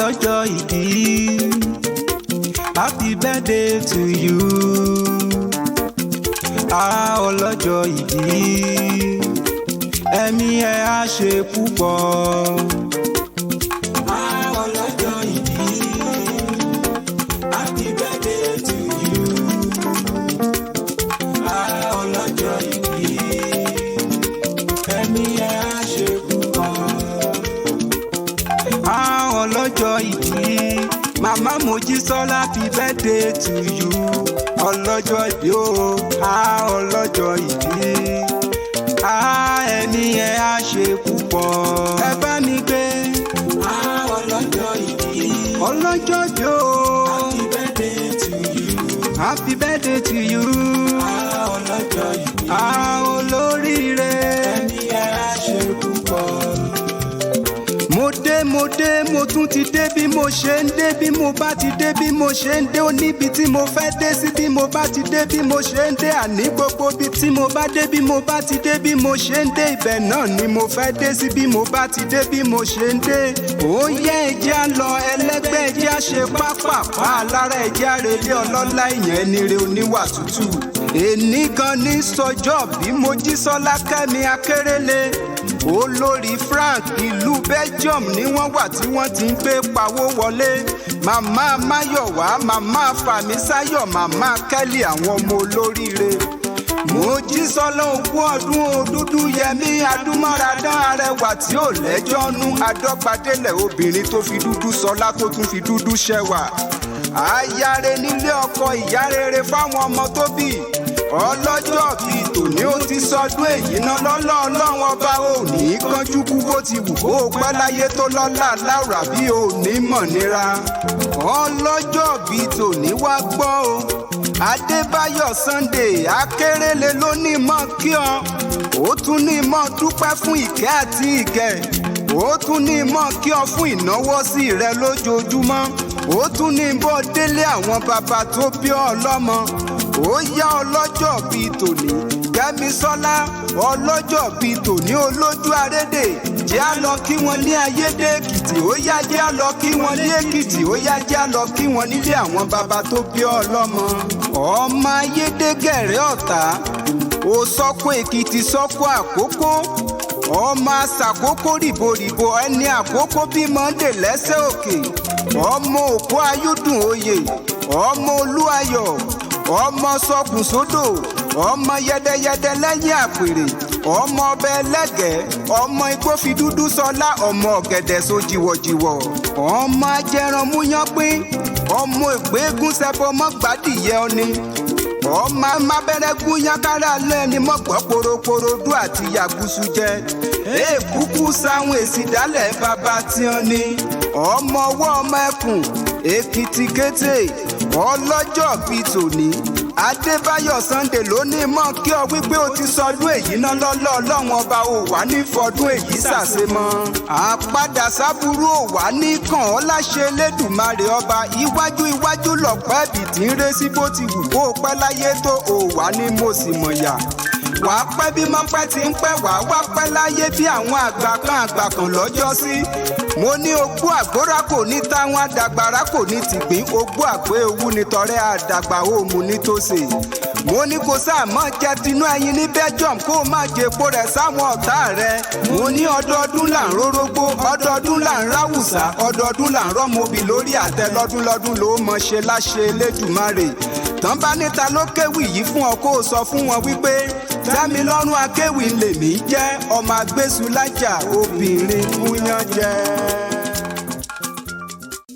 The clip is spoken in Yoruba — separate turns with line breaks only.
ọlọ́jọ́ ìbí, happy birthday to you. Ọlọ́jọ́ ìbí, ẹ̀mí ẹ á ṣe púpọ̀. Ọlọ́jọ́ ìbí, happy birthday to you. Ọlọ́jọ́ ìbí, ẹ̀mí ẹ á ṣe púpọ̀. Ọlọ́jọ́ ìbí, Mama Mojisola, happy birthday to you. Ọlọ́jọ́ ìbí o, ọlọ́jọ́ ìbí, ẹ̀mí ẹ á ṣe púpọ̀. Ẹ bá mi gbé ọlọ́jọ́ ìbí, ọlọ́jọ́ ìbí o, happy birthday to you. Happy birthday to you. Ọlọ́jọ́ ìbí, olóríire, ẹ̀mí ẹ á ṣe púpọ̀. Mo tún ti dé bí mo ṣe ń dé, bí mo bá ti dé bí mo ṣe ń dé, ó níbi tí mo fẹ́ dé sí, bí mo bá ti dé bí mo ṣe ń dé, àní gbogbo bí tí mo bá dé bí mo bá ti dé bí mo ṣe ń dé, ibẹ̀ náà ni mo fẹ́ dé sí, bí mo bá ti dé bí mo ṣe ń dé. Ó yẹ ẹjẹ́ á lọ ẹlẹ́gbẹ́, ẹjẹ́ á ṣe pápápá lára, ẹjẹ́ á relé ọlọ́lá ìyẹn ẹni re oníwà tútù. Èní gan ní sọjọ́ bí Mojísọ́lá Kẹ́mi Akérele. Olórí Frank ìlú Belgium ni wọ́n wà tí wọ́n ti ń gbé pawó wọlé. Màmá Máyọ̀wá, màmá Fàmísáyọ̀, màmá Kẹ́lì, àwọn ọmọ olóríire. Mojísọ́lá ogún ọdún òdúdú yẹmí adúmọ̀radán arẹwà tí ò lẹ́jọ́ nú, adọ́gbadélẹ̀ obìnrin tó fi dúdú sọlá tó tún fi dúdú ṣẹwà. Ayáre nílé ọkọ, ìyá rere fáwọn ọmọ tó bí. Ọlọ́jọ́ bíi tòní ó ti sọdún èyí náà lọ́lọ́ ọlọ́run ọba ò ní kánjú kú bó ti wù kó o pẹ́ láyé tó lọ́lá láwùrà bí ò ní mọ̀ nira. Ọlọ́jọ́ bíi tòní wá gbọ́ o, Adébáyọ̀ Sunday Akérele ló ní mọ́ kí ọ, ó tún ní mọ́ dúpẹ́ fún ìkẹ́ àti ìgẹ̀, ó tún ní mọ́ kí ọ fún ìnáwó sí rẹ lójoojúmọ́, ó tún ní bọ́ délé àwọn bàbá tó bí ọ lọ́mọ. Ó yá ọlọ́jọ́ bíi tòní Kẹ́misọ́lá, ọlọ́jọ́ bíi tòní olójú arédè, jẹ́ á lọ kí wọ́n ní Ayédè Ekiti, ó yá jẹ́ á lọ kí wọ́n ní Èkìtì, ó yá jẹ́ á lọ kí wọ́n nílé àwọn bàbá tó bí ọ lọ́mọ. Ọmọ Ayédè gẹ̀rẹ́ ọ̀tá, ó sọ́kò Èkìtì sọ́kò Àkókó, ọmọ Àṣàkókó rìbòrìbò ẹni Àkókó bímọ dè lẹ́sẹ̀ òkè, ọmọ Òkú Ayúdùn oyè, ọmọ Olúayọ̀, ọmọ sọkùn sódò, ọmọ yẹdẹyẹdẹ lẹ́yìn àpèrè, ọmọ ọbẹ̀ ẹlẹ́gẹ̀ẹ́, ọmọ igbó fi dúdú sọlá, ọmọ ọ̀gẹ̀dẹ̀ so jìwọ̀jìwọ̀, ọmọ ajẹran múyánpín, ọmọ ìgbéégún ṣẹbọ mọ́gbàdìyẹ ọni, ọmọ amábẹ́rẹ́ gún yánkára lẹ́ni mọ́gbọ́ poroporo dú àti yàgùsù jẹ, èkúkú sáwọn èsì dálẹ̀ bàbá tí wọn ní, ọmọ ọwọ́ ọmọ ẹkùn Èkìtì kété. Ọlọ́jọ́ bíi tòní Adébáyọ̀ Sunday ló ní mọ́ kí ọ wípé o ti sọdún èyí náà lọ́lọ́ ọlọ́run ọba ò wá ní fọdún èyí ṣàṣemọ́. Àpadà sábúrú ò wá ní kàn ọ́ láṣẹ Elédùmarè ọba, iwájú iwájú lọ̀pẹ́ ẹ̀bì tí ń ré sí bó ti wù kó o pẹ́ láyé tó ò wá ní mọ̀símọ̀yà. Wàá pẹ́ bí mọ́pẹ́ ti ń pẹ́, wàá wá pẹ́ láyé bí àwọn àgbà kan lọ́jọ́ sí. Mo ní ogbó àgbóra kò ní táwọn àdàgbàrá kò ní tìgbín, ogbó àgbé ewu ni tọrẹ àdàgbà òmù nítòsè. Mo ní kó sáà mọ́ jẹ tinú ẹyin ní Belgium kó o má jẹ epo rẹ̀ sáwọn ọ̀tá rẹ̀. Mo ní ọdọọdún là ń rórógbó, ọdọọdún là ń ráwùsà, ọdọọdún là ń rọ́mọbì lórí àtẹ, lọ́dún ló mọ̀ ṣe láṣẹ Elédùmarè. Tán bá níta ló kéwì yìí fún ọ kó o sọ fún wọn wípé Tẹ́milọ́rùn akéwì lèmi jẹ́, ọmọ agbésùlájà obìnrin múyán jẹ.